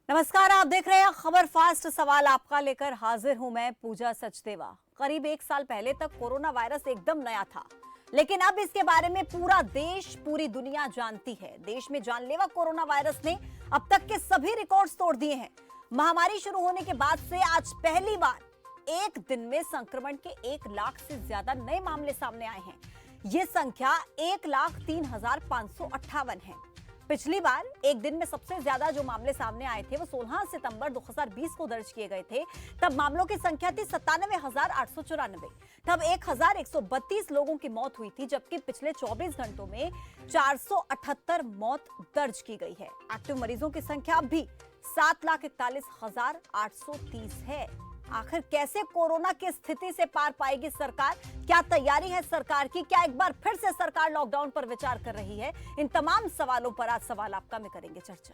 नमस्कार, आप देख रहे हैं खबर फास्ट। सवाल आपका लेकर हाजिर हूं मैं पूजा सचदेवा। करीब एक साल पहले तक कोरोना वायरस एकदम नया था, लेकिन अब इसके बारे में पूरा देश, पूरी दुनिया जानती है। देश में जानलेवा कोरोना वायरस ने अब तक के सभी रिकॉर्ड्स तोड़ दिए हैं। महामारी शुरू होने के बाद से आज पहली बार एक दिन में संक्रमण के 1 लाख से ज्यादा नए मामले सामने आए हैं। ये संख्या 1,03,558 है। पिछली बार एक दिन में सबसे ज्यादा जो मामले सामने आए थे वो 16 सितंबर 2020 को दर्ज किए गए थे। तब मामलों की संख्या थी 97,894। तब 1,132 लोगों की मौत हुई थी, जबकि पिछले 24 घंटों में 478 मौत दर्ज की गई है। एक्टिव मरीजों की संख्या अब भी 7,41,830 है। आखिर कैसे कोरोना की स्थिति से पार पाएगी सरकार? क्या तैयारी है सरकार की? क्या एक बार फिर से सरकार लॉकडाउन पर विचार कर रही है? इन तमाम सवालों पर आज सवाल आपका में करेंगे चर्चा।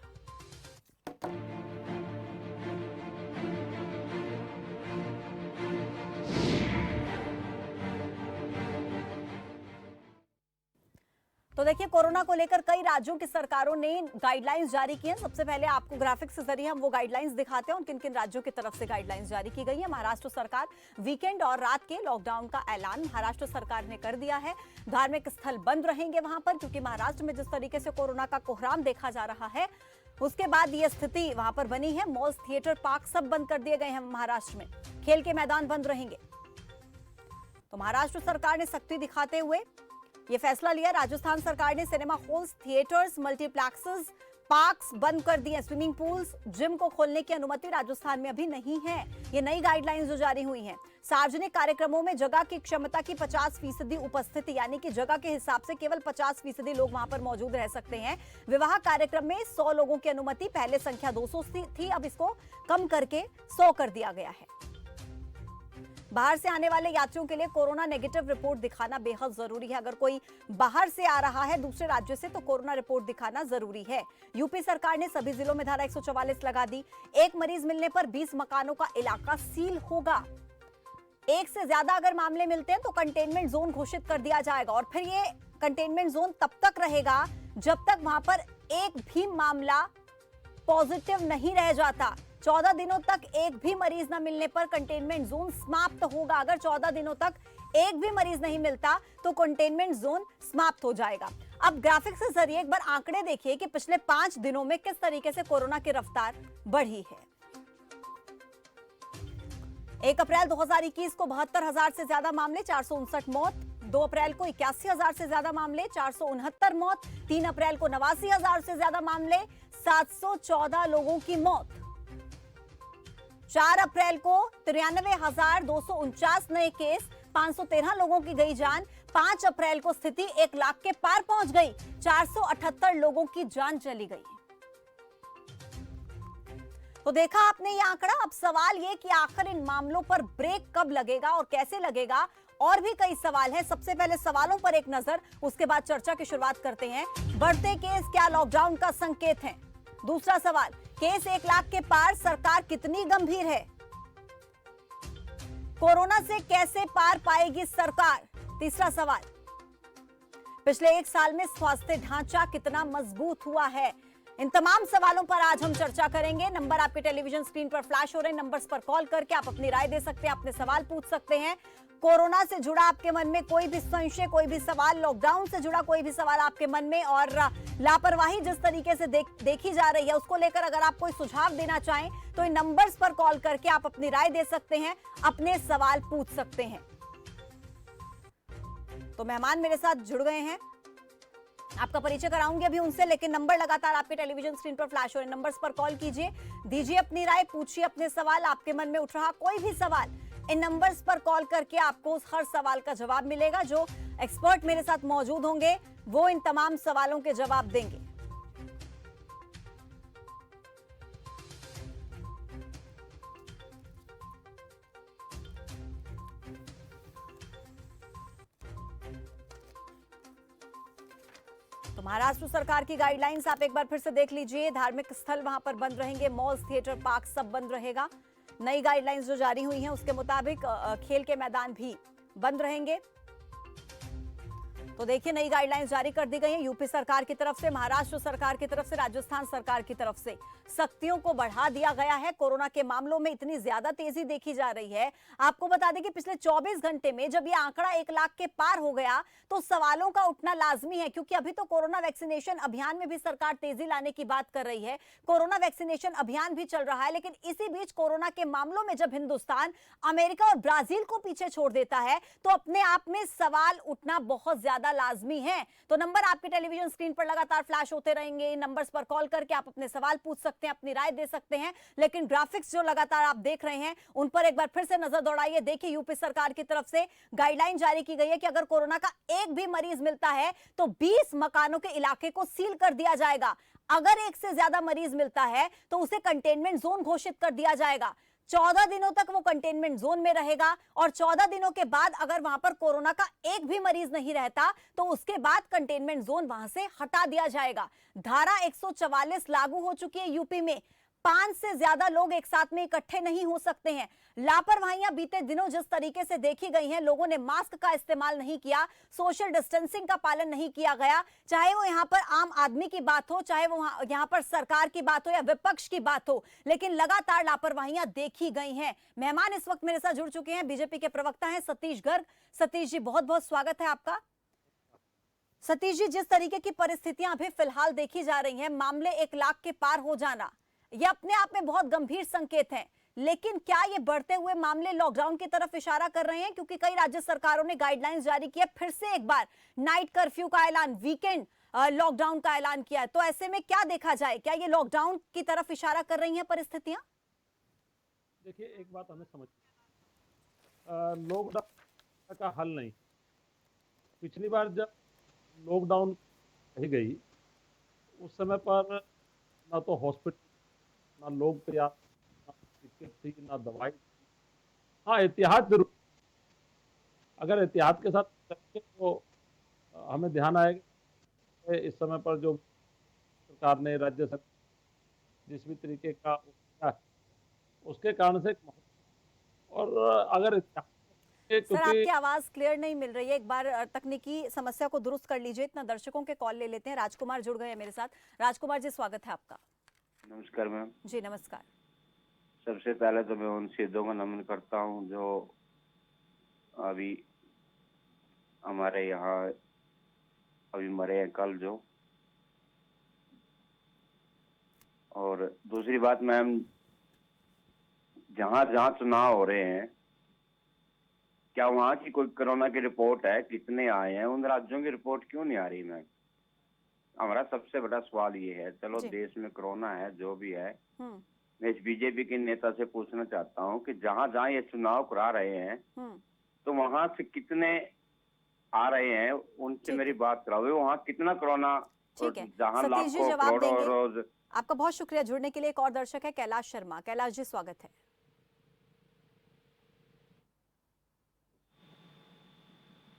तो देखिए, कोरोना को लेकर कई राज्यों की सरकारों ने गाइडलाइंस जारी की हैं। सबसे पहले आपको ग्राफिक्स के जरिए हम वो गाइडलाइंस दिखाते हैं और किन किन राज्यों की तरफ से गाइडलाइंस जारी की गई है। महाराष्ट्र सरकार, वीकेंड और रात के लॉकडाउन का ऐलान महाराष्ट्र सरकार ने कर दिया है। धार्मिक स्थल बंद रहेंगे वहां पर, क्योंकि महाराष्ट्र में जिस तरीके से कोरोना का कोहराम देखा जा रहा है, उसके बाद ये स्थिति वहां पर बनी है। मॉल्स, थिएटर, पार्क सब बंद कर दिए गए हैं महाराष्ट्र में। खेल के मैदान बंद रहेंगे। तो महाराष्ट्र सरकार ने सख्ती दिखाते हुए ये फैसला लिया। राजस्थान सरकार ने cinema halls, theatres, multiplexes, parks बंद कर दिए। स्विमिंग पूल्स, जिम को खोलने की अनुमति राजस्थान में अभी नहीं है। ये नई गाइडलाइंस जो जारी हुई हैं। सार्वजनिक कार्यक्रमों में जगह की क्षमता की 50% उपस्थिति, यानी कि जगह के हिसाब से केवल 50% लोग वहां पर मौजूद रह सकते हैं। विवाह कार्यक्रम में 100 लोगों की अनुमति, पहले संख्या 200 थी, अब इसको कम करके 100 कर दिया गया है। बाहर से आने वाले यात्रियों के लिए कोरोना नेगेटिव रिपोर्ट दिखाना बेहद जरूरी है। अगर कोई बाहर से आ रहा है दूसरे राज्य से, तो कोरोना रिपोर्ट दिखाना जरूरी है। यूपी सरकार ने सभी जिलों में धारा 144 लगा दी। एक मरीज मिलने पर 20 मकानों का इलाका सील होगा। एक से ज्यादा अगर मामले मिलते हैं तो कंटेनमेंट जोन घोषित कर दिया जाएगा, और फिर ये कंटेनमेंट जोन तब तक रहेगा जब तक वहां पर एक भी मामला पॉजिटिव नहीं रह जाता। 14 दिनों तक एक भी मरीज न मिलने पर कंटेनमेंट जोन समाप्त होगा। अगर 14 दिनों तक एक भी मरीज नहीं मिलता तो कंटेनमेंट जोन समाप्त हो जाएगा। अब ग्राफिक्स के जरिए एक बार आंकड़े देखिए कि पिछले 5 दिनों में किस तरीके से कोरोना की रफ्तार बढ़ी है। 1 अप्रैल 2021 को 72,000 से ज्यादा मामले, 459 मौत। 2 अप्रैल को 81,000 से ज्यादा मामले, 469 मौत। 3 अप्रैल को 89,000 से ज्यादा मामले, 714 लोगों की मौत। 4 अप्रैल को 93,249 नए केस, 513 लोगों की गई जान। 5 अप्रैल को स्थिति 1 लाख के पार पहुंच गई, 478 लोगों की जान चली गई। तो देखा आपने ये आंकड़ा। अब सवाल ये कि आखिर इन मामलों पर ब्रेक कब लगेगा और कैसे लगेगा, और भी कई सवाल हैं। सबसे पहले सवालों पर एक नजर, उसके बाद चर्चा की शुरुआत करते हैं। बढ़ते केस क्या लॉकडाउन का संकेत है? दूसरा सवाल, केस 1 लाख के पार, सरकार कितनी गंभीर है? कोरोना से कैसे पार पाएगी सरकार? तीसरा सवाल, पिछले 1 साल में स्वास्थ्य ढांचा कितना मजबूत हुआ है? इन तमाम सवालों पर आज हम चर्चा करेंगे। नंबर आपके टेलीविजन स्क्रीन पर फ्लैश हो रहे हैं। नंबर्स पर कॉल करके आप अपनी राय दे सकते हैं, अपने सवाल पूछ सकते हैं। कोरोना से जुड़ा आपके मन में कोई भी संशय, कोई भी सवाल, लॉकडाउन से जुड़ा कोई भी सवाल आपके मन में, और लापरवाही जिस तरीके से देखी जा रही है उसको लेकर अगर आप कोई सुझाव देना चाहें तो इन नंबर्स पर कॉल करके आप अपनी राय दे सकते हैं, अपने सवाल पूछ सकते हैं। तो मेहमान मेरे साथ जुड़ गए हैं, आपका परिचय कराऊंगी अभी उनसे, लेकिन नंबर लगातार आपके टेलीविजन स्क्रीन पर फ्लैश हो रहे हैं। नंबर्स पर कॉल कीजिए, दीजिए अपनी राय, पूछिए अपने सवाल। आपके मन में उठ रहा कोई भी सवाल, इन नंबर्स पर कॉल करके आपको उस हर सवाल का जवाब मिलेगा। जो एक्सपर्ट मेरे साथ मौजूद होंगे वो इन तमाम सवालों के जवाब देंगे। तो महाराष्ट्र सरकार की गाइडलाइंस आप एक बार फिर से देख लीजिए। धार्मिक स्थल वहां पर बंद रहेंगे, मॉल्स, थिएटर, पार्क सब बंद रहेगा। नई गाइडलाइंस जो जारी हुई हैं उसके मुताबिक खेल के मैदान भी बंद रहेंगे। तो देखिए नई गाइडलाइंस जारी कर दी गई है यूपी सरकार की तरफ से, महाराष्ट्र सरकार की तरफ से, राजस्थान सरकार की तरफ से सख्तियों को बढ़ा दिया गया है। कोरोना के मामलों में इतनी ज्यादा तेजी देखी जा रही है। आपको बता दें कि पिछले 24 घंटे में जब ये आंकड़ा 1 लाख के पार हो गया तो सवालों का उठना लाजमी है, क्योंकि अभी तो कोरोना वैक्सीनेशन अभियान में भी सरकार तेजी लाने की बात कर रही है। कोरोना वैक्सीनेशन अभियान भी चल रहा है, लेकिन इसी बीच कोरोना के मामलों में जब हिंदुस्तान अमेरिका और ब्राजील को पीछे छोड़ देता है तो अपने आप में सवाल उठना बहुत ज्यादा लाजमी है। तो नंबर आपके टेलीविजन स्क्रीन पर लगातार फ्लैश होते रहेंगे। इन नंबर्स पर कॉल करके आप अपने सवाल पूछ सकते हैं, अपनी राय दे सकते हैं। लेकिन ग्राफिक्स जो लगातार आप देख रहे हैं उन पर एक बार फिर से नजर दौड़ाइए। देखिए यूपी सरकार की तरफ से गाइडलाइन जारी की गई है कि अगर कोरोना का एक भी मरीज मिलता है तो 20 मकानों के इलाके को सील कर दिया जाएगा। अगर एक से ज्यादा मरीज मिलता है तो उसे कंटेनमेंट जोन घोषित कर दिया जाएगा। 14 दिनों तक वो कंटेनमेंट जोन में रहेगा और 14 दिनों के बाद अगर वहां पर कोरोना का एक भी मरीज नहीं रहता तो उसके बाद कंटेनमेंट जोन वहां से हटा दिया जाएगा। धारा 144 लागू हो चुकी है यूपी में। 5 से ज्यादा लोग एक साथ में इकट्ठे नहीं हो सकते हैं। लापरवाहियां बीते दिनों जिस तरीके से देखी गई हैं, लोगों ने मास्क का इस्तेमाल नहीं किया, सोशल डिस्टेंसिंग का पालन नहीं किया गया, चाहे वो यहां पर आम आदमी की बात हो, चाहे वो यहां पर सरकार की बात हो या विपक्ष की बात हो, लेकिन लगातार लापरवाहियां देखी गई हैं। मेहमान इस वक्त मेरे साथ जुड़ चुके हैं, बीजेपी के प्रवक्ता हैं सतीश गर्ग। सतीश जी, बहुत बहुत स्वागत है आपका। सतीश जी, जिस तरीके की परिस्थितियां अभी फिलहाल देखी जा रही हैं, मामले 1 लाख के पार हो जाना, यह अपने आप में बहुत गंभीर संकेत है, लेकिन क्या ये बढ़ते हुए मामले लॉकडाउन की तरफ इशारा कर रहे हैं? क्योंकि कई राज्य सरकारों ने गाइडलाइंस जारी की है, फिर से एक बार नाइट कर्फ्यू का ऐलान, वीकेंड लॉकडाउन का ऐलान किया है। तो ऐसे में क्या देखा जाए, क्या ये लॉकडाउन की तरफ इशारा कर रही हैं परिस्थितियां? देखिए, एक बात हमें समझ, लॉकडाउन का हल नहीं। पिछली बार जब लॉकडाउन कही गई उस समय पर ना तो हॉस्पिटल, ना लोग तैयार, ना टिकट थी, ना दवाई। हाँ, एहतियात जरूर। अगर एहतियात के साथ करेंगे तो हमें ध्यान आएगा कि इस समय पर जो सरकार ने, राज्य सरकार जिस भी तरीके का किया है, उसके कारण से और अगर सर आपकी आवाज क्लियर नहीं मिल रही है, एक बार तकनीकी समस्या को दुरुस्त कर लीजिए। इतना दर्शकों के कॉल ले लेते हैं। राजकुमार जुड़ गए हैं मेरे साथ। राजकुमार जी, स्वागत है आपका। नमस्कार मैम। जी नमस्कार। सबसे पहले तो मैं उन शहीदों का नमन करता हूं जो अभी हमारे यहाँ अभी मरे हैं कल जो। और दूसरी बात मैम, जहाँ जहाँ चुनाव हो रहे हैं, क्या वहाँ की कोई कोरोना की रिपोर्ट है? कितने आए हैं? उन राज्यों की रिपोर्ट क्यों नहीं आ रही मैम? हमारा सबसे बड़ा सवाल ये है। चलो देश में कोरोना है, जो भी है, मैं इस बीजेपी के नेता से पूछना चाहता हूँ कि जहाँ जहाँ ये चुनाव करा रहे हैं तो वहाँ से कितने आ रहे हैं, उनसे मेरी बात कराओ। वहाँ कितना कोरोना, जहाँ लाखों करोड़ों रोज। आपका बहुत शुक्रिया जुड़ने के लिए। एक और दर्शक है कैलाश शर्मा। कैलाश जी, स्वागत है।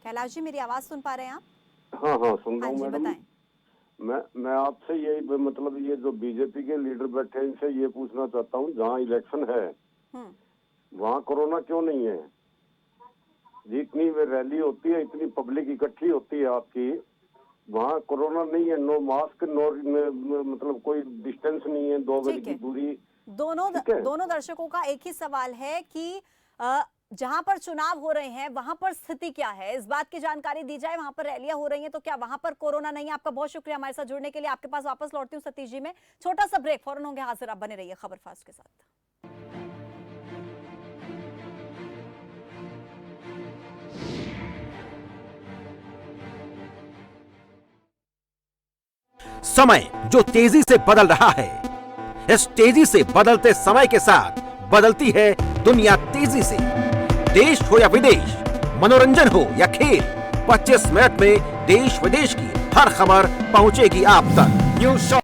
कैलाश जी, मेरी आवाज सुन पा रहे हैं आप? हाँ हाँ, सुन रहा हूँ मैडम। बताएं। मैं आपसे यही, मतलब ये जो बीजेपी के लीडर बैठे हैं, इनसे ये पूछना चाहता हूँ, जहाँ इलेक्शन है वहाँ कोरोना क्यों नहीं है? जितनी रैली होती है, इतनी पब्लिक इकट्ठी होती है आपकी, वहाँ कोरोना नहीं है। नो मास्क, नो मतलब कोई डिस्टेंस नहीं है, 2 गज की दूरी। दोनों दर्शकों का एक ही सवाल है कि जहां पर चुनाव हो रहे हैं वहां पर स्थिति क्या है, इस बात की जानकारी दी जाए। वहां पर रैलियां हो रही हैं तो क्या वहां पर कोरोना नहीं है? आपका बहुत शुक्रिया हमारे साथ जुड़ने के लिए। आपके पास वापस लौटती हूँ सतीश जी में। छोटा सा ब्रेक, फौरन होंगे हाजिर। आप बने रहिए खबर फास्ट के साथ। समय जो तेजी से बदल रहा है, इस तेजी से बदलते समय के साथ बदलती है दुनिया तेजी से। देश हो या विदेश, मनोरंजन हो या खेल, 25 मिनट में देश विदेश की हर खबर पहुंचेगी आप तक। न्यूज़।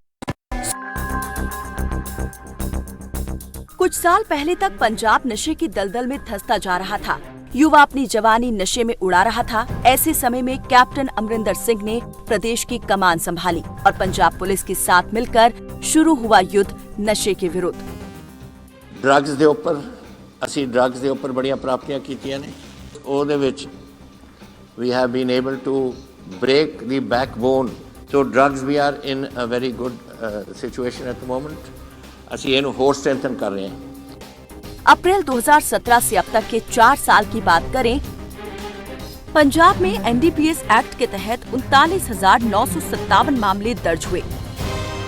कुछ साल पहले तक पंजाब नशे की दलदल में धंसता जा रहा था। युवा अपनी जवानी नशे में उड़ा रहा था। ऐसे समय में कैप्टन अमरिंदर सिंह ने प्रदेश की कमान संभाली और पंजाब पुलिस के साथ मिलकर शुरू हुआ युद्ध नशे के विरुद्ध। ड्रग्स ਦੇ ਉੱਪਰ ਅਸੀਂ ड्रग्स ਦੇ ਉੱਪਰ ਬੜੀਆਂ ਪ੍ਰਾਪਤੀਆਂ ਕੀਤੀਆਂ ਨੇ। ਉਹਦੇ ਵਿੱਚ we have been able to break the backbone. So drugs, we are in a very good situation at the moment. ਅਸੀਂ ਇਹਨੂੰ ਹੋਰ strengthen कर रहे हैं। अप्रैल 2017 से अब तक के 4 साल की बात करें, पंजाब में एनडीपीएस एक्ट के तहत 39,957 मामले दर्ज हुए।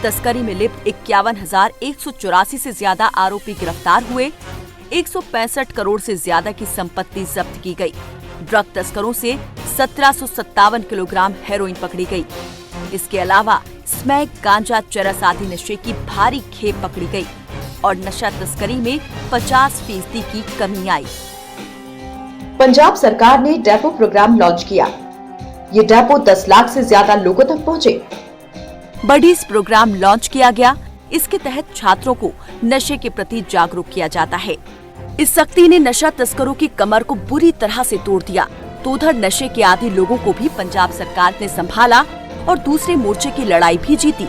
तस्करी में लिप्त 51,184 से ज्यादा आरोपी गिरफ्तार हुए। 165 करोड़ से ज्यादा की संपत्ति जब्त की गई। ड्रग तस्करों से 1757 किलोग्राम हेरोइन पकड़ी गई। इसके अलावा स्मैक, गांजा, चरस आदि नशे की भारी खेप पकड़ी गई और नशा तस्करी में 50% की कमी आई। पंजाब सरकार ने डेपो प्रोग्राम लॉन्च किया। ये डेपो 10 लाख से ज्यादा लोगों तक पहुंचे। बडीज प्रोग्राम लॉन्च किया गया। इसके तहत छात्रों को नशे के प्रति जागरूक किया जाता है। इस सख्ती ने नशा तस्करों की कमर को बुरी तरह से तोड़ दिया। तो उधर नशे के आदी लोगों को भी पंजाब सरकार ने संभाला और दूसरे मोर्चे की लड़ाई भी जीती।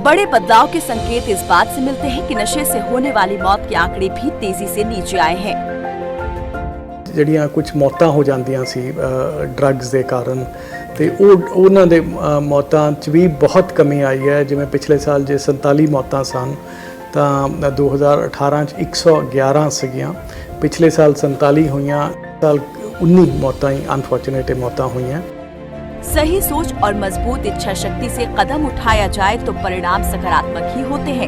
बड़े बदलाव के संकेत इस बात से मिलते हैं कि नशे से होने वाली मौत के आंकड़े भी तेजी से नीचे आए हैं। ਜਿਹੜੀਆਂ ਕੁਝ ਮੌਤਾਂ ਹੋ ਜਾਂਦੀਆਂ ਸੀ ਡਰੱਗਸ ਦੇ ਕਾਰਨ, ਤੇ ਉਹਨਾਂ ਦੇ ਮੌਤਾਂ 'ਚ ਵੀ ਬਹੁਤ ਕਮੀ ਆਈ ਹੈ। ਜਿਵੇਂ ਪਿਛਲੇ ਸਾਲ ਜੇ 47 ਮੌਤਾਂ ਸਨ ਤਾਂ 2018 'ਚ 111 ਸੀਗੀਆਂ। ਪਿਛਲੇ ਸਾਲ 47 ਹੋਈਆਂ, ਸਾਲ 19 ਮੌਤਾਂ ਹੀ ਅਨਫੋਰਚੂनेट मौतें हुई हैं। सही सोच और मजबूत इच्छा शक्ति से कदम उठाया जाए तो परिणाम सकारात्मक ही होते हैं।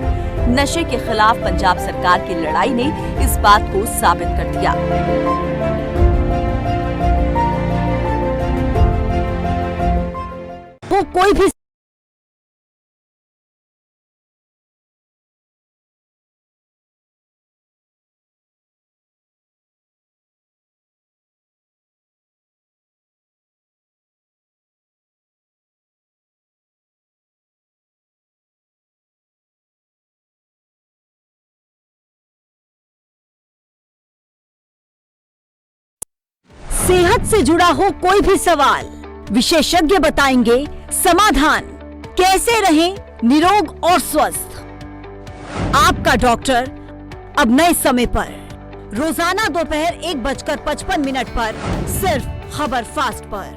नशे के खिलाफ पंजाब सरकार की लड़ाई ने इस बात को साबित कर दिया। वो कोई भी सेहत से जुड़ा हो कोई भी सवाल, विशेषज्ञ बताएंगे समाधान। कैसे रहें निरोग और स्वस्थ। आपका डॉक्टर अब नए समय पर, रोजाना दोपहर 1:55 पर, सिर्फ खबर फास्ट पर।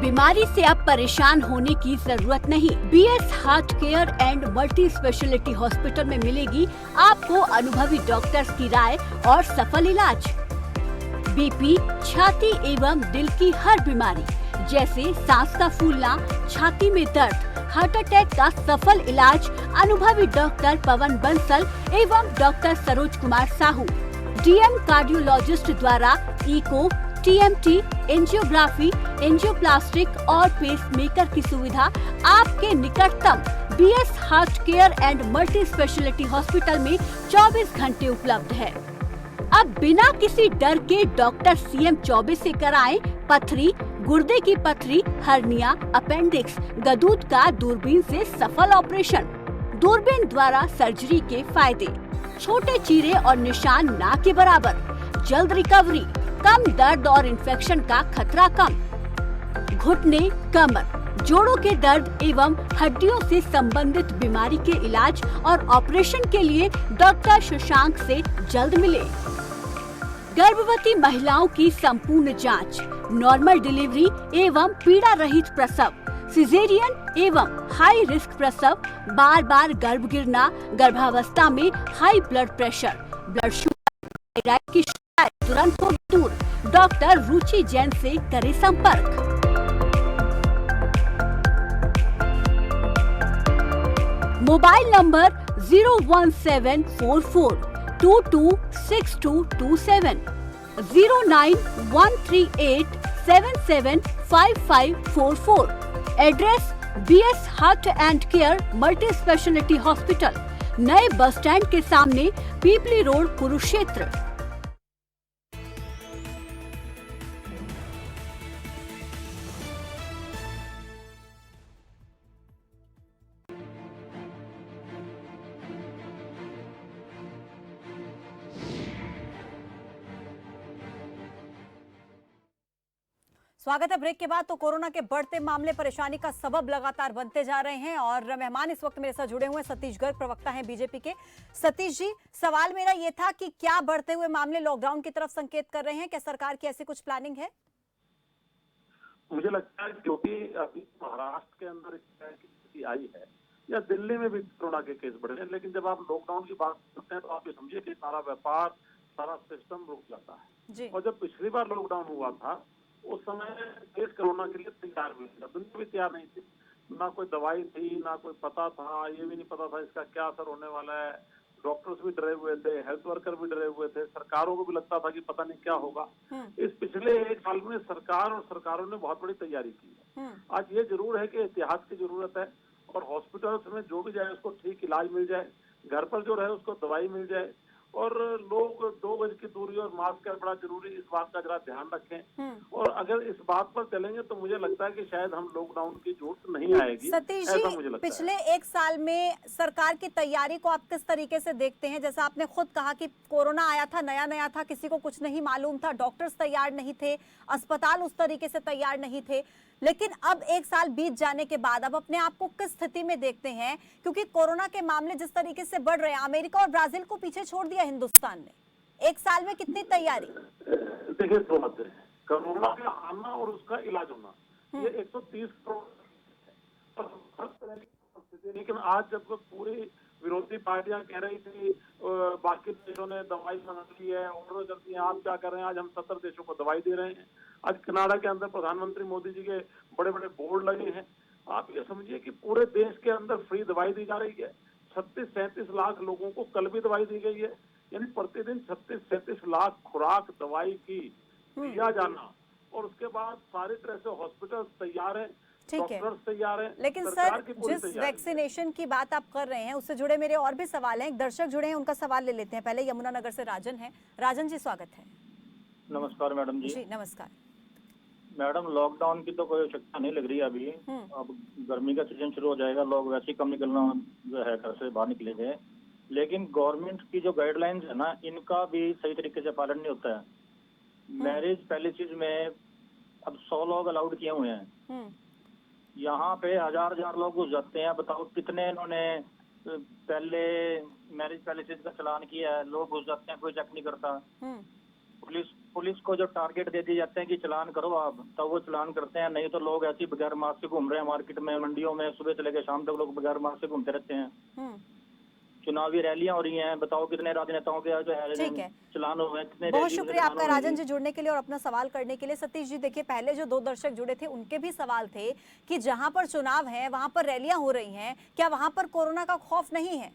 बीमारी से अब परेशान होने की जरूरत नहीं। BS heart care and multi speciality hospital में मिलेगी आपको अनुभवी डॉक्टर्स की राय और सफल इलाज। बीपी, छाती एवं दिल की हर बीमारी जैसे सांस का फूलना, छाती में दर्द, हार्ट अटैक का सफल इलाज अनुभवी डॉक्टर पवन बंसल एवं doctor Saroj Kumar Sahu, DM cardiologist द्वारा इको, टीएमटी, एंजियोग्राफी, एंजियोप्लास्टिक और पेसमेकर की सुविधा आपके निकटतम BS heart care and multi speciality hospital में 24 घंटे उपलब्ध है। अब बिना किसी डर के डॉक्टर सीएम 24 से कराएं पथरी, गुर्दे की पथरी, हर्निया, अपेंडिक्स, गदूद का दूरबीन से सफल ऑपरेशन। दूरबीन द्वारा सर्जरी के फायदे, छोटे चीरे और निशान ना के बराबर, जल्द रिकवरी, कम दर्द और इन्फेक्शन का खतरा कम, घुटने, कमर, जोड़ों के दर्द एवं हड्डियों से संबंधित बीमारी के इलाज और ऑपरेशन के लिए डॉक्टर शशांक से जल्द मिले। गर्भवती महिलाओं की संपूर्ण जांच, नॉर्मल डिलीवरी एवं पीड़ा रहित प्रसव, सिजेरियन एवं हाई रिस्क प्रसव, बार बार गर्भ गिरना, गर्भावस्था में high blood pressure, blood sugar, thyroid की शिकायत तुरंत हो दूर। डॉक्टर रुचि जैन से करें संपर्क। Mobile number 01744226227, 09138775544। Address BS heart and care multi speciality hospital, नए बस स्टैंड के सामने, पीपली रोड, कुरुक्षेत्र। स्वागत है ब्रेक के बाद। तो कोरोना के बढ़ते मामले परेशानी का सबब लगातार बनते जा रहे हैं और मेहमान इस वक्त मेरे साथ जुड़े हुए हैं सतीश गर्ग, प्रवक्ता हैं बीजेपी के। सतीश जी, सवाल मेरा ये था कि क्या बढ़ते हुए मामले लॉकडाउन की तरफ संकेत कर रहे हैं? क्या सरकार की ऐसी कुछ प्लानिंग है? मुझे लगता है क्योंकि अभी महाराष्ट्र के अंदर इस तरह की स्थिति आई है या दिल्ली में भी कोरोना के केस बढ़े हैं, लेकिन जब आप लॉकडाउन की बात करते हैं तो आप ये समझिए कि सारा व्यापार, सारा सिस्टम रुक जाता है जी। और जब पिछली बार लॉकडाउन हुआ था उस समय देश कोरोना के लिए तैयार भी था, दुनिया भी तैयार नहीं थी। ना कोई दवाई थी, ना कोई पता था, ये भी नहीं पता था इसका क्या असर होने वाला है। डॉक्टर्स भी डरे हुए थे, हेल्थ वर्कर भी डरे हुए थे, सरकारों को भी लगता था कि पता नहीं क्या होगा। इस पिछले एक साल में सरकार और सरकारों ने बहुत बड़ी तैयारी की है। आज ये जरूर है कि एहतियात की जरूरत है और हॉस्पिटल्स में जो भी जाए उसको ठीक इलाज मिल जाए, घर पर जो रहे उसको दवाई मिल जाए और लोग 2 गज की दूरी और मास्क का बड़ा जरूरी, इस बात का जरा ध्यान रखें। और अगर इस बात पर चलेंगे तो मुझे लगता है कि शायद हम लॉकडाउन की जरूरत नहीं आएगी। सतीश जी, पिछले एक साल में सरकार की तैयारी को आप किस तरीके से देखते हैं? जैसा आपने खुद कहा कि कोरोना आया था, नया नया था, किसी को कुछ नहीं मालूम था, डॉक्टर्स तैयार नहीं थे, अस्पताल उस तरीके से तैयार नहीं थे, लेकिन अब एक साल बीत जाने के बाद अब अपने आप को किस स्थिति में देखते हैं? क्योंकि कोरोना के मामले जिस तरीके से बढ़ रहे हैं, अमेरिका और ब्राजील को पीछे छोड़ दिया हिंदुस्तान ने। एक साल में कितनी तैयारी? देखिए, दो बातें हैं, कोरोना का आना और उसका इलाज होना, ये 130 करोड़ हर तरह की स्थिति। लेकिन आज जब पूरी विरोधी पार्टियां कह रही थी बाकी देशों ने दवाई मंगा ली है, ऑर्डर कर दिए, आप क्या कर रहे हैं? आज हम 70 देशों को दवाई दे रहे हैं। आज कनाडा के अंदर प्रधानमंत्री मोदी जी के बड़े बड़े बोर्ड लगे हैं। आप ये समझिए कि पूरे देश के अंदर फ्री दवाई दी जा रही है। 36-37 लाख लोगों को कल भी दवाई दी गई है, यानी प्रतिदिन 36-37 लाख खुराक दवाई की दिया जाना। और उसके बाद सारी तरह से हॉस्पिटल तैयार है, डॉक्टर्स तैयार है। लेकिन सर, जिस वैक्सीनेशन की बात आप कर रहे हैं उससे जुड़े मेरे और भी सवाल हैं। एक दर्शक जुड़े हैं, उनका सवाल ले लेते हैं। पहले यमुनानगर से राजन है। राजन जी, स्वागत है। नमस्कार मैडम जी। जी नमस्कार मैडम, लॉकडाउन की तो कोई आवश्यकता नहीं लग रही है अभी। अब गर्मी का सीजन शुरू हो जाएगा, लोग वैसे ही कम निकलना जो है घर से बाहर निकलेंगे। लेकिन गवर्नमेंट की जो गाइडलाइंस है ना, इनका भी सही तरीके से पालन नहीं होता है। मैरिज पैलेसेस में अब 100 लोग अलाउड किए हुए हैं, यहाँ पे 1000 लोग घुस जाते हैं। बताओ कितने इन्होंने पहले मैरिज पैलेसेस का चलान किया है, लोग घुस जाते हैं, कोई चेक नहीं करता। पुलिस को जो टारगेट दे दिए जाते हैं कि चलान करो आप, तब वो चलान करते हैं, नहीं तो लोग ऐसे बगैर मास्क से घूम रहे हैं मार्केट में, मंडियों में, सुबह से लेकर शाम तक लोग बगैर मास्क से घूमते रहते हैं। चुनावी रैलियां हो रही हैं, बताओ कितने राजनेताओं के जो है चलान हुए हैं, कितने। बहुत शुक्रिया आपका राजन जी जुड़ने के लिए और अपना सवाल करने के लिए। सतीश जी, देखिए, पहले जो 2 दर्शक जुड़े थे उनके भी सवाल थे कि जहां पर चुनाव है वहां पर रैलियां हो रही हैं, क्या वहां पर कोरोना का खौफ नहीं है?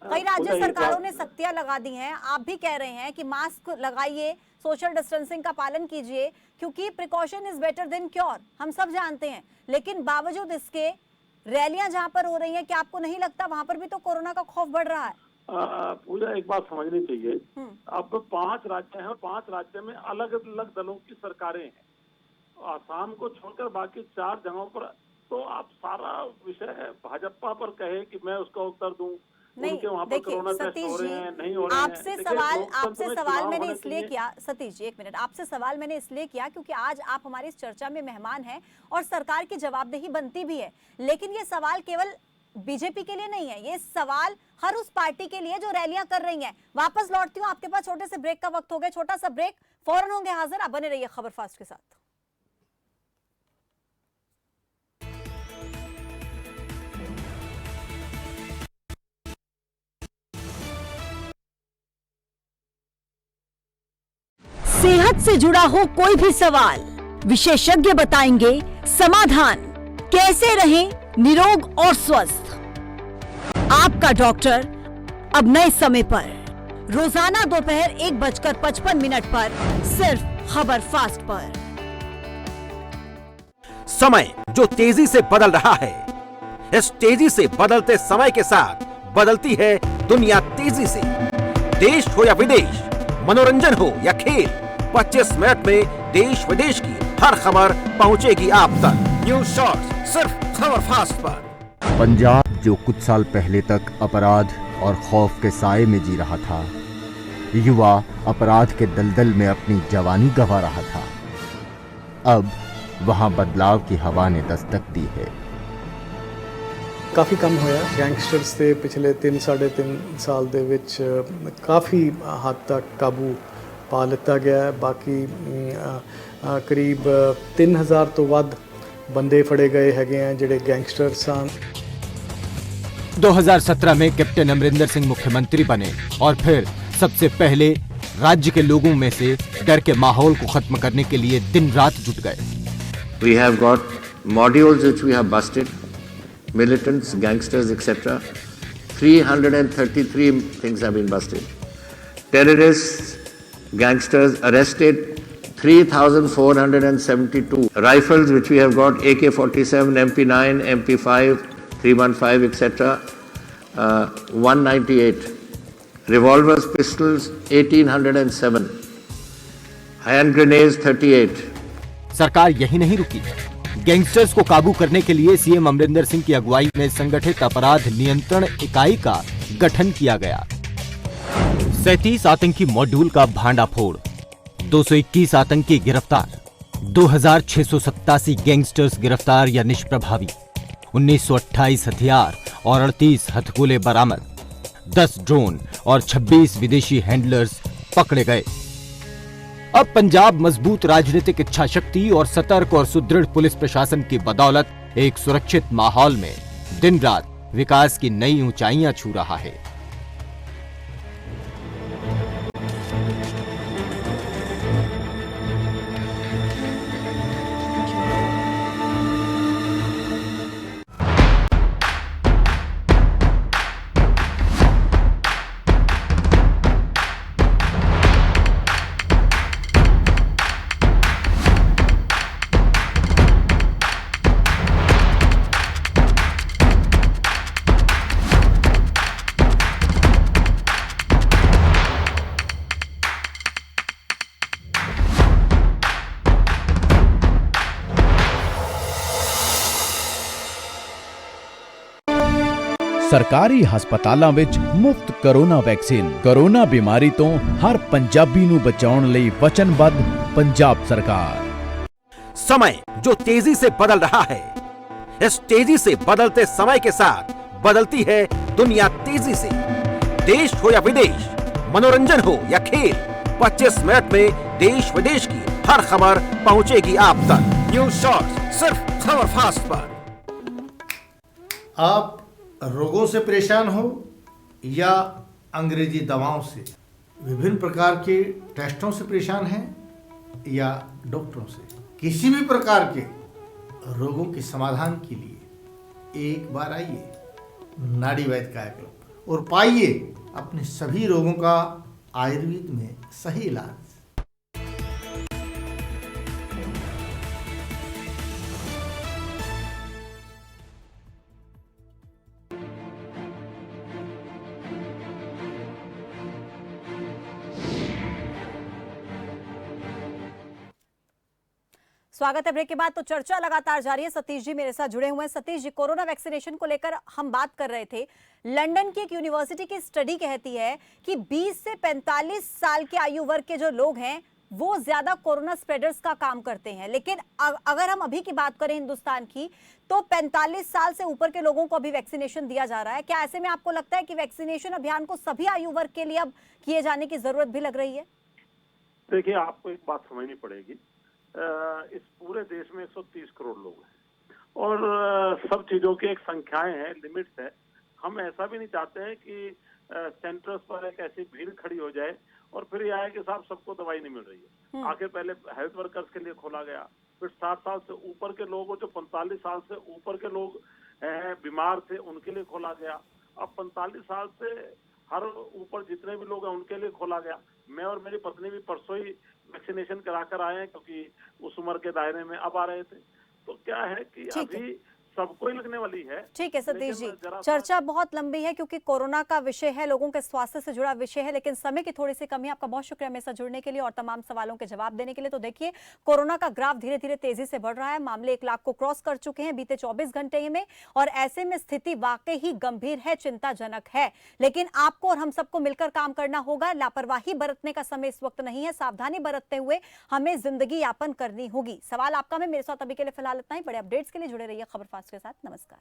कई राज्य सरकारों ने सख्तियां लगा दी हैं, आप भी कह रहे हैं कि मास्क लगाइए, सोशल डिस्टेंसिंग का पालन कीजिए, क्योंकि precaution is better than cure, हम सब जानते हैं। लेकिन बावजूद इसके रैलियां जहां पर हो रही हैं, क्या आपको नहीं लगता वहां पर भी तो कोरोना का खौफ बढ़ रहा है? पूजा, एक बात समझनी चाहिए, अब 5 राज्य हैं और 5 राज्य में अलग अलग दलों की सरकारें हैं। आसाम को छोड़कर बाकी 4 जगहों पर तो आप सारा विषय भाजपा पर कहे कि मैं उसका उत्तर दूं। नहीं, देखिए सतीश जी, आपसे सवाल मैंने इसलिए किया, सतीश जी एक मिनट, आपसे सवाल मैंने इसलिए किया क्योंकि आज आप हमारी इस चर्चा में मेहमान हैं और सरकार की जवाबदेही बनती भी है। लेकिन ये सवाल केवल बीजेपी के लिए नहीं है, ये सवाल हर उस पार्टी के लिए जो रैलियां कर रही हैं। वापस लौटती हूँ आपके पास, छोटे से ब्रेक का वक्त हो गया, छोटा सा ब्रेक, फौरन होंगे हाजिर, आप बने रहिए खबर फास्ट के साथ। सेहत से जुड़ा हो कोई भी सवाल, विशेषज्ञ बताएंगे समाधान। कैसे रहें निरोग और स्वस्थ? आपका डॉक्टर अब नए समय पर, रोजाना दोपहर 1:55 पर, सिर्फ खबर फास्ट पर। समय जो तेजी से बदल रहा है, इस तेजी से बदलते समय के साथ बदलती है दुनिया तेजी से। देश हो या विदेश, मनोरंजन हो या खेल, 25 मिनट में देश विदेश की हर खबर पहुंचेगी आप तक। न्यूज शॉर्ट्स सिर्फ खबर फास्ट पर। पंजाब जो कुछ साल पहले तक अपराध और खौफ के साए में जी रहा था, युवा अपराध के दलदल में अपनी जवानी गंवा रहा था। अब वहां बदलाव की हवा ने दस्तक दी है। ਕਾਫੀ ਕੰਮ ਹੋਇਆ ਗੈਂਗਸਟਰਸ ਤੇ ਪਿਛਲੇ 3-3.5 ਸਾਲ ਦੇ ਵਿੱਚ ਕਾਫੀ ਹੱਦ ਤੱਕ ਕਾਬੂ ਪਾ ਲਿੱਤਾ ਗਿਆ ਹੈ। ਬਾਕੀ ਕਰੀਬ 3000 ਤੋਂ ਵੱਧ ਬੰਦੇ ਫੜੇ ਗਏ ਹੈਗੇ ਆ ਜਿਹੜੇ ਗੈਂਗਸਟਰ ਸਨ। 2017 में कैप्टन अमरिंदर सिंह मुख्यमंत्री बने और फिर सबसे पहले राज्य के लोगों में से डर के माहौल को खत्म करने के लिए दिन रात जुट गए। We have got modules which we have busted, militants, gangsters, etc. 333 things have been busted. Terrorists, gangsters arrested 3,472. Rifles which we have got AK-47, MP9, MP5, 315, etc. 198. Revolvers, pistols 1,807. Hand grenades 38. सरकार यही नहीं रुकी। Gangsters को काबू करने के लिए CM Amarinder Singh की अगुवाई में संगठित अपराध नियंत्रण इकाई का गठन किया गया। 37 आतंकी मॉड्यूल का भांडाफोड़, 221 आतंकी गिरफ्तार, 2687 गैंगस्टर्स गिरफ्तार या निष्प्रभावी, 1928 हथियार और 38 हथगोले बरामद, 10 ड्रोन और 26 विदेशी हैंडलर्स पकड़े गए। अब पंजाब मजबूत राजनीतिक इच्छा शक्ति और सतर्क और सुदृढ़ पुलिस प्रशासन की बदौलत एक सुरक्षित माहौल में दिन रात विकास की नई ऊंचाइयां छू रहा है। ਸਰਕਾਰੀ ਹਸਪਤਾਲਾਂ ਵਿੱਚ ਮੁਫਤ ਕੋਰੋਨਾ ਵੈਕਸੀਨ। ਕੋਰੋਨਾ ਬਿਮਾਰੀ ਤੋਂ ਹਰ ਪੰਜਾਬੀ ਨੂੰ ਬਚਾਉਣ ਲਈ ਵਚਨਬੱਧ ਪੰਜਾਬ ਸਰਕਾਰ। समय जो तेजी से बदल रहा है, इस तेजी से बदलते समय के साथ बदलती है दुनिया तेजी से। देश हो या विदेश, मनोरंजन हो या खेल, 25 मिनट में देश विदेश की हर खबर पहुंचेगी आप तक। न्यूज शॉर्ट्स सिर्फ खबर फास्ट पर। आप रोगों से परेशान हो या अंग्रेजी दवाओं से, विभिन्न प्रकार के टेस्टों से परेशान हैं या डॉक्टरों से, किसी भी प्रकार के रोगों के समाधान के लिए एक बार आइए नाड़ी वैद्य काया क्लब और पाइए अपने सभी रोगों का आयुर्वेद में सही इलाज। स्वागत है ब्रेक के बाद। तो चर्चा लगातार जारी है। सतीश जी मेरे साथ जुड़े हुए हैं। सतीश जी, कोरोना वैक्सीनेशन को लेकर हम बात कर रहे थे। लंदन की एक यूनिवर्सिटी की स्टडी कहती है कि 20 से 45 साल के आयु वर्ग के जो लोग हैं वो ज्यादा कोरोना स्प्रेडर्स का काम करते हैं। लेकिन अगर हम अभी की बात करें हिंदुस्तान की, तो 45 साल से ऊपर के लोगों को अभी वैक्सीनेशन दिया जा रहा है। क्या ऐसे में आपको लगता है कि वैक्सीनेशन अभियान को सभी आयु वर्ग के लिए अब किए जाने की जरूरत भी लग रही है? देखिए, आपको एक बात समझनी पड़ेगी। इस पूरे देश में 130 करोड़ लोग हैं और सब चीजों की एक संख्याएं हैं, लिमिट्स है। हम ऐसा भी नहीं चाहते हैं कि सेंटर्स पर एक ऐसी भीड़ खड़ी हो जाए और फिर यह है कि साहब सबको दवाई नहीं मिल रही है। आखिर पहले हेल्थ वर्कर्स के लिए खोला गया, फिर 60 साल से ऊपर के लोग, जो 45 साल से ऊपर के लोग बीमार थे उनके लिए खोला गया। अब 45 साल से हर ऊपर जितने भी लोग हैं उनके लिए खोला गया। मैं और मेरी पत्नी भी परसों ही वैक्सीनेशन कराकर आए हैं, क्योंकि उस उम्र के दायरे में अब आ रहे थे। तो क्या है कि अभी सबको ही लगने वाली है। ठीक है सतीश जी, लेकिन जरा सा- चर्चा बहुत लंबी है क्योंकि कोरोना का विषय है, लोगों के स्वास्थ्य से जुड़ा विषय है, लेकिन समय की थोड़ी सी कमी है। आपका बहुत शुक्रिया मेरे साथ जुड़ने के लिए और तमाम सवालों के जवाब देने के लिए। तो देखिए, कोरोना का ग्राफ धीरे धीरे तेजी से बढ़ रहा है, मामले 1 लाख को क्रॉस कर चुके हैं बीते 24 घंटे में, और ऐसे में स्थिति वाकई ही गंभीर है, चिंताजनक है। लेकिन आपको और हम सबको मिलकर काम करना होगा। लापरवाही बरतने का समय इस वक्त नहीं है, सावधानी बरतते हुए हमें जिंदगी यापन करनी होगी। सवाल आपका में, मेरे साथ अभी के लिए फिलहाल इतना ही। बड़े अपडेट्स के लिए जुड़े रहिए खबर फास्ट के साथ। नमस्कार।